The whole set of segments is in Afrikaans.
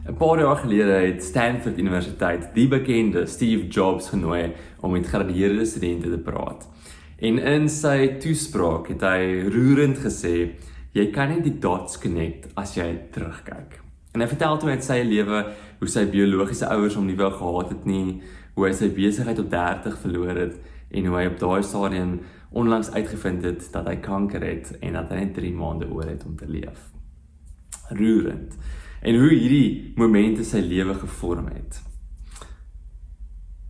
'n paar jaar gelede het Stanford Universiteit die bekende Steve Jobs genooi om met graduerende studente te praat. En in sy toespraak het hy roerend gesê, jy kan nie die dots connect as jy terugkyk. En hy vertel toe uit sy lewe hoe sy biologiese ouers hom nie wou gehad het nie, hoe hy sy besigheid op 30 verloor het en hoe hy op daai stadium onlangs uitgevind het dat hy kanker het en dat hy net 3 maande oor het om te leef. Roerend. En hoe hierdie momente sy lewe gevorm het.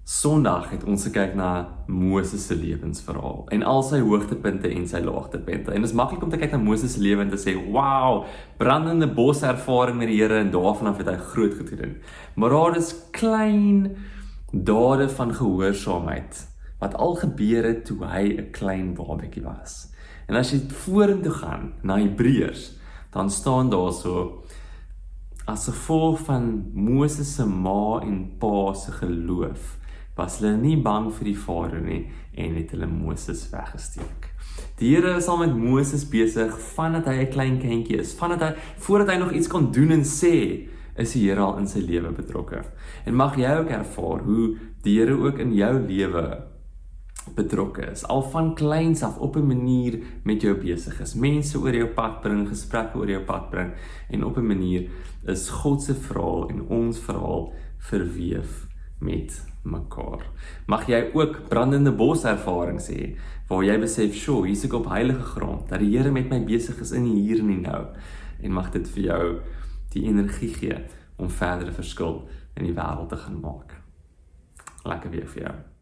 Sondag het ons gekyk na Moses se lewensverhaal en al sy hoogtepunte en sy laagtepunte. En dit is maklik om te kyk na Moses se lewe en te sê, "Wow, brandende bos ervaring met die Here en daarvan af het hy groot goed gedoen." Maar daar is klein dade van gehoorsaamheid wat al gebeur het toe hy 'n klein babatjie was. En as jy vorentoe gaan na Hebreërs, dan staan daar so: as gevolg van Moses se ma en pa se geloof, was hulle nie bang vir die Farao nie en het hulle Moses weggesteek. Die Here is al met Moses besig vandat hy 'n klein kindjie is, voordat hy nog iets kon doen en sê, is die Here al in sy lewe betrokke. En mag jy ook ervaar hoe die Here ook in jou lewe betrokke is, al van kleins af op 'n manier met jou besig is, mense oor jou pad bring, gesprekke oor jou pad bring, en op 'n manier is God se verhaal en ons verhaal verweef met mekaar. Mag jy ook brandende bos ervarings hê, waar jy besef, "Sjoe, hier is ek op heilige grond, dat die Here met my besig is in die hier en die nou." En mag dit vir jou die energie gee om verdere verskil in die wêreld te gaan maak. Lekker week vir jou.